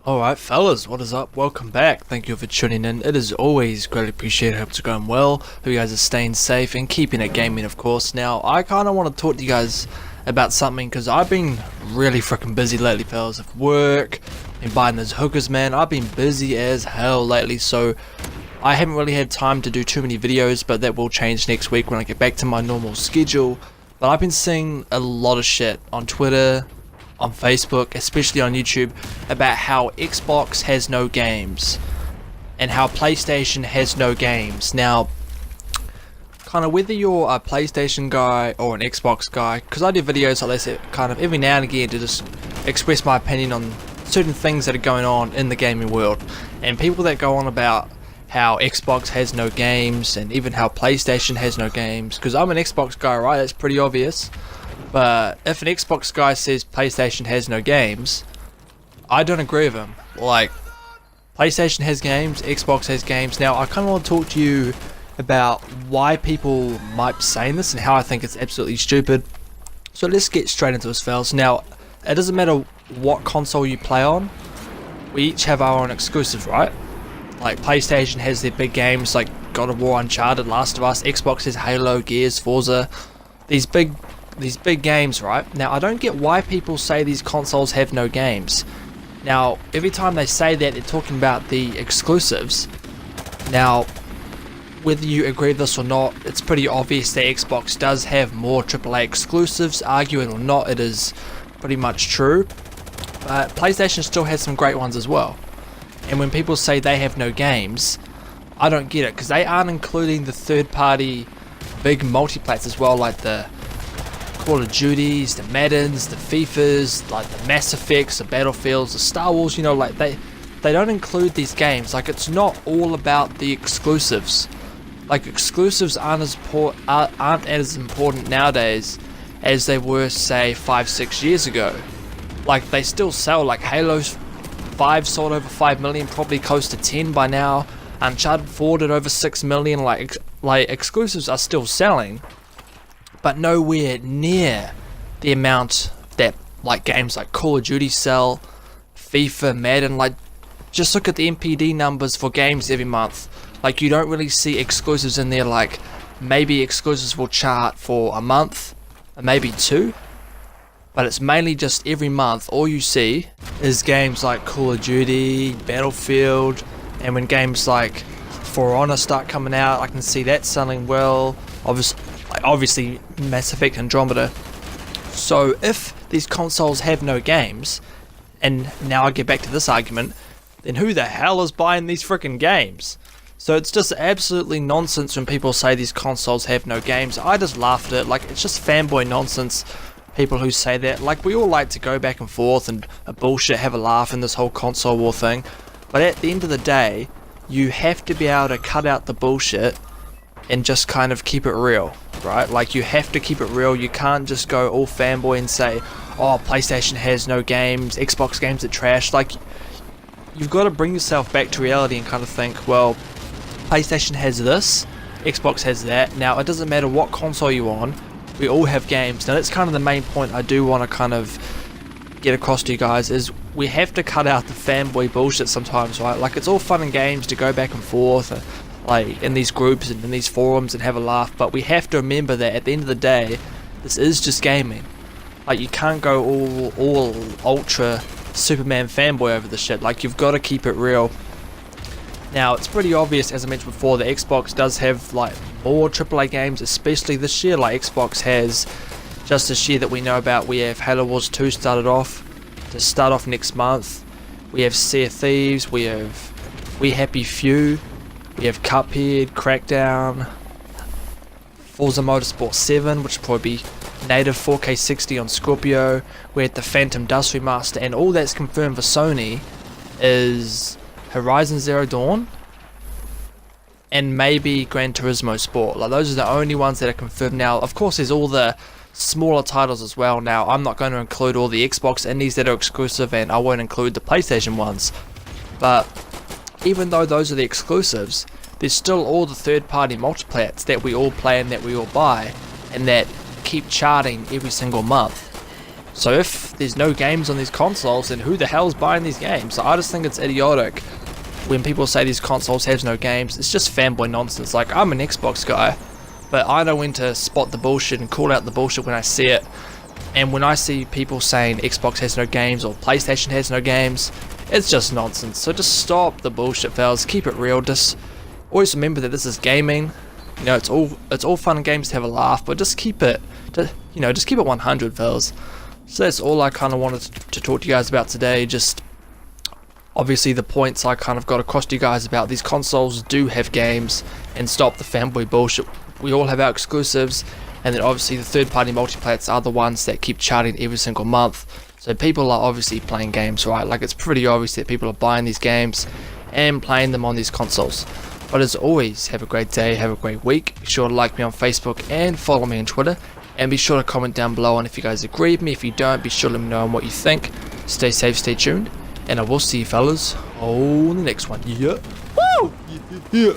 Alright fellas, what is up? Welcome back. Thank you for tuning in. It is always greatly appreciated. Hope it's going well. Hope you guys are staying safe and keeping it gaming, of course. Now, I kind of want to talk to you guys about something because I've been really freaking busy lately, fellas. With work, been buying those hookers, man. I've been busy as hell lately, so I haven't really had time to do too many videos, but that will change next week when I get back to my normal schedule. But I've been seeing a lot of shit on Twitter, on Facebook, especially on YouTube, about how Xbox has no games and how PlayStation has no games. Now, kind of whether you're a PlayStation guy or an Xbox guy, because I do videos like this kind of every now and again to just express my opinion on certain things that are going on in the gaming world, and people that go on about how Xbox has no games and even how PlayStation has no games, because I'm an Xbox guy, right? That's pretty obvious. But if an Xbox guy says PlayStation has no games, I don't agree with him. Like, PlayStation has games, Xbox has games. Now, I kind of want to talk to you about why people might be saying this and how I think it's absolutely stupid. So let's get straight into this, fellas. Now, it doesn't matter what console you play on, we each have our own exclusives, right? Like, PlayStation has their big games like God of War, Uncharted, Last of Us. Xbox has Halo, Gears, Forza. These big games, right? Now, I don't get why people say these consoles have no games. Now, every time they say that, they're talking about the exclusives. Now, whether you agree with this or not, it's pretty obvious that Xbox does have more AAA exclusives. Argue it or not, it is pretty much true. But PlayStation still has some great ones as well. And when people say they have no games, I don't get it, because they aren't including the third-party big multiplats as well, like the Call of Duties, the Maddens, the FIFAs, like the Mass Effects, the Battlefields, the Star Wars, you know, like they don't include these games. Like, it's not all about the exclusives. Like, exclusives aren't as important nowadays as they were, say, 5-6 years ago. Like, they still sell. Like, Halo 5 sold over 5 million, probably close to 10 by now. Uncharted 4 did over 6 million. Like exclusives are still selling, but nowhere near the amount that like games like Call of Duty sell, FIFA, Madden. Like, just look at the NPD numbers for games every month. Like, you don't really see exclusives in there. Like, maybe exclusives will chart for a month, or maybe two, but it's mainly just every month all you see is games like Call of Duty, Battlefield, and when games like For Honor start coming out, I can see that selling well. Obviously Mass Effect Andromeda. So if these consoles have no games, and now I get back to this argument, then who the hell is buying these freaking games? So it's just absolutely nonsense when people say these consoles have no games. I just laugh at it. Like, it's just fanboy nonsense, people who say that. Like, we all like to go back and forth and bullshit, have a laugh in this whole console war thing, but at the end of the day, you have to be able to cut out the bullshit and just kind of keep it real, right? Like, you have to keep it real. You can't just go all fanboy and say, oh, PlayStation has no games, Xbox games are trash. Like, you've got to bring yourself back to reality and kind of think, well, PlayStation has this, Xbox has that. Now, it doesn't matter what console you're on, we all have games. Now, that's kind of the main point I do want to kind of get across to you guys, is we have to cut out the fanboy bullshit sometimes, right? Like, it's all fun and games to go back and forth, like in these groups and in these forums and have a laugh, but we have to remember that at the end of the day, this is just gaming. Like, you can't go all ultra Superman fanboy over the shit. Like, you've got to keep it real. Now, it's pretty obvious, as I mentioned before, that Xbox does have like more AAA games, especially this year. Like, Xbox has, just this year that we know about, we have Halo Wars 2 to start off next month. We have Sea of Thieves, we have We Happy Few, we have Cuphead, Crackdown, Forza Motorsport 7, which will probably be native 4K 60 on Scorpio. We had the Phantom Dust Remaster, and all that's confirmed for Sony is Horizon Zero Dawn and maybe Gran Turismo Sport. Like, those are the only ones that are confirmed now. Of course, there's all the smaller titles as well. Now, I'm not going to include all the Xbox indies that are exclusive, and I won't include the PlayStation ones. But even though those are the exclusives, there's still all the third-party multiplats that we all play and that we all buy, and that keep charting every single month. So if there's no games on these consoles, then who the hell's buying these games? So I just think it's idiotic when people say these consoles have no games. It's just fanboy nonsense. Like, I'm an Xbox guy, but I know when to spot the bullshit and call out the bullshit when I see it. And when I see people saying Xbox has no games or PlayStation has no games, it's just nonsense. So just stop the bullshit, fellas. Keep it real. Just always remember that this is gaming. You know, it's all fun and games to have a laugh, but just keep it, just keep it 100, fellas. So that's all I kind of wanted to talk to you guys about today. Just obviously the points I kind of got across to you guys about these consoles do have games, and stop the fanboy bullshit. We all have our exclusives, and then obviously the third-party multiplayers are the ones that keep charting every single month. So people are obviously playing games, right? Like, it's pretty obvious that people are buying these games and playing them on these consoles. But as always, have a great day, have a great week. Be sure to like me on Facebook and follow me on Twitter. And be sure to comment down below on if you guys agree with me. If you don't, be sure to let me know on what you think. Stay safe, stay tuned. And I will see you fellas on the next one. Yeah. Woo! Yeah.